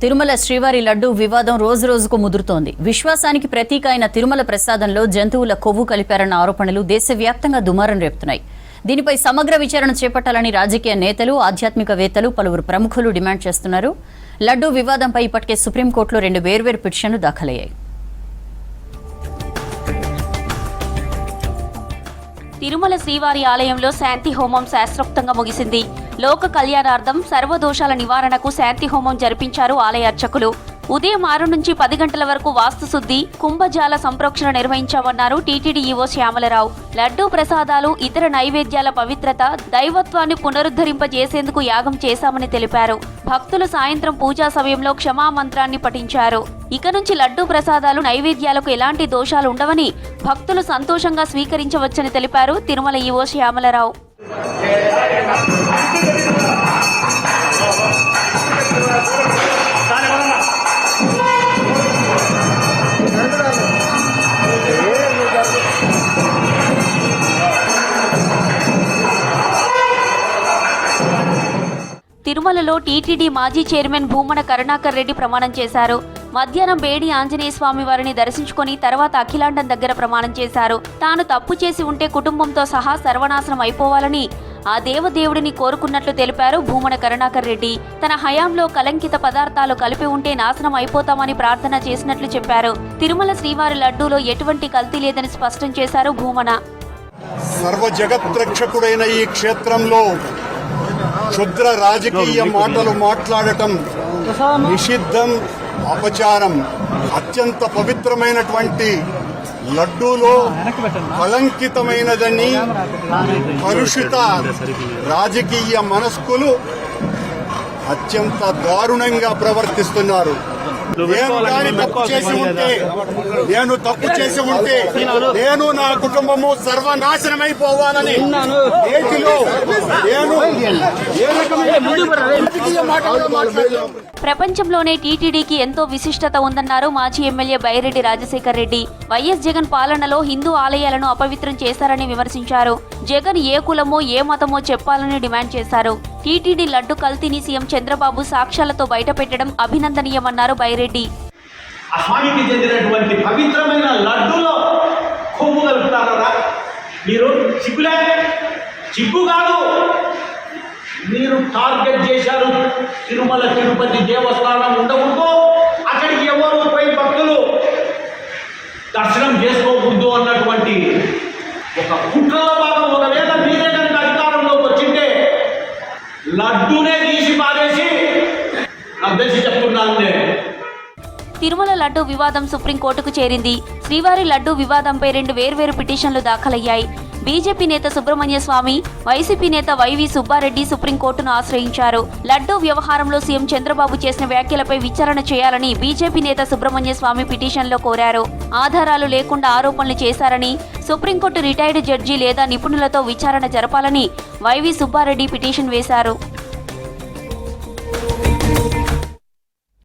తిరుమల శ్రీవారి లడ్డూ వివాదం రోజురోజుకు ముదురుతోంది. విశ్వాసానికి ప్రతీక అయిన తిరుమల ప్రసాదంలో జంతువుల కొవ్వు కలిపారన్న ఆరోపణలు దేశవ్యాప్తంగా దుమారం రేపుతున్నాయి. దీనిపై సమగ్ర విచారణ చేపట్టాలని రాజకీయ నేతలు, ఆధ్యాత్మికవేత్తలు, పలువురు ప్రముఖులు డిమాండ్ చేస్తున్నారు. లడ్డూ వివాదంపై ఇప్పటికే సుప్రీంకోర్టులో 2 వేర్వేరు పిటిషన్లు దాఖలయ్యాయి. తిరుమల శ్రీవారి ఆలయంలో శాంతి హోమం శాస్త్రోక్తంగా ముగిసింది. లోక కళ్యాణార్థం సర్వదోషాల నివారణకు శాంతి హోమం జరిపించారు ఆలయ అర్చకులు. ఉదయం 6 నుంచి 10 గంటల వరకు వాస్తుశుద్ధి, కుంభజాల సంప్రోక్షణ నిర్వహించామన్నారు టీటీడీ ఈవో శ్యామలరావు. లడ్డూ ప్రసాదాలు, ఇతర నైవేద్యాల పవిత్రత, దైవత్వాన్ని పునరుద్ధరింపజేసేందుకు యాగం చేశామని తెలిపారు. భక్తులు సాయంత్రం పూజా సమయంలో క్షమామంత్రాన్ని పఠించారు. ఇక నుంచి లడ్డూ ప్రసాదాలు, నైవేద్యాలకు ఎలాంటి దోషాలు ఉండవని భక్తులు సంతోషంగా స్వీకరించవచ్చని తెలిపారు తిరుమల ఈవో శ్యామలరావు. తిరుమలలో టీటీడీ మాజీ చైర్మన్ భూమన కరుణాకర్ రెడ్డి ప్రమాణం చేశారు. మధ్యాహ్నం బేడి ఆంజనేయ స్వామి వారిని దర్శించుకుని తర్వాత అఖిలాండం దగ్గర ప్రమాణం చేశారు. తాను తప్పు చేసి ఉంటే కుటుంబంతో సహా సర్వనాశనం అయిపోవాలని ఆ దేవదేవుడిని కోరుకున్నట్లు తెలిపారు భూమన కరుణాకర్ రెడ్డి. తన హయాంలో కలంకిత పదార్థాలు కలిపి ఉంటే నాశనం అయిపోతామని ప్రార్థన చేసినట్లు చెప్పారు. తిరుమల శ్రీవారి లడ్డూలో ఎటువంటి కల్తీ లేదని స్పష్టం చేశారు భూమన. సర్వ జగత్రక్షకుడైన ఈ క్షేత్రంలో క్షుద్ర రాజకీయ మాటలు మాట్లాడటం నిషిద్ధం, అపచారం. అత్యంత పవిత్రమైనటువంటి లడ్డూలో కలంకితమైనదని కలుషిత రాజకీయ మనస్కులు అత్యంత దారుణంగా ప్రవర్తిస్తున్నారు. నేను తప్పు చేసి ఉంటే నేను నా కుటుంబము సర్వనాశనమైపోవాలని ప్రపంచంలోనే టీటీడీకి ఎంతో విశిష్టత ఉందన్నారు మాజీ ఎమ్మెల్యే బైరెడ్డి రాజశేఖర్ రెడ్డి. వైఎస్ జగన్ పాలనలో హిందూ ఆలయాలను అపవిత్రం చేశారని విమర్శించారు. జగన్ ఏ కులమో ఏ మతమో చెప్పాలని డిమాండ్ చేశారు. టీటీడీ లడ్డు కల్తీని సీఎం చంద్రబాబు సాక్ష్యాలతో బయటపెట్టడం అభినందనీయమన్నారు బైరెడ్డి. అహానికి చెందినటువంటి పవిత్రమైన లడ్డూలో కొవ్వు కలుపుతారా మీరు? చిగ్గు కాదు, మీరు టార్గెట్ చేశారు. తిరుమల తిరుపతి దేవస్థానం ఉండకూడదు, అక్కడికి ఎవరు పోయి భక్తులు దర్శనం చేసుకోకూడదు అన్నటువంటి ఒక కుట్రలో భాగం. ఒకవేళ మీరే కనుక అధికారంలోకి వచ్చింటే లడ్డూనే తీసి పారేసి అభ్యర్థి చెప్తున్నాను నేను. తిరుమల లడ్డూ వివాదం సుప్రీంకోర్టుకు చేరింది. శ్రీవారి లడ్డూ వివాదంపై 2 వేర్వేరు పిటిషన్లు దాఖలయ్యాయి. బీజేపీ నేత సుబ్రహ్మణ్య స్వామి, వైసీపీ నేత వైవి సుబ్బారెడ్డి సుప్రీంకోర్టును ఆశ్రయించారు. లడ్డూ వ్యవహారంలో సీఎం చంద్రబాబు చేసిన వ్యాఖ్యలపై విచారణ చేయాలని బీజేపీ నేత సుబ్రహ్మణ్య స్వామి పిటిషన్లో కోరారు. ఆధారాలు లేకుండా ఆరోపణలు చేశారని, సుప్రీంకోర్టు రిటైర్డ్ జడ్జి లేదా నిపుణులతో విచారణ జరపాలని వైవి సుబ్బారెడ్డి పిటిషన్ వేశారు.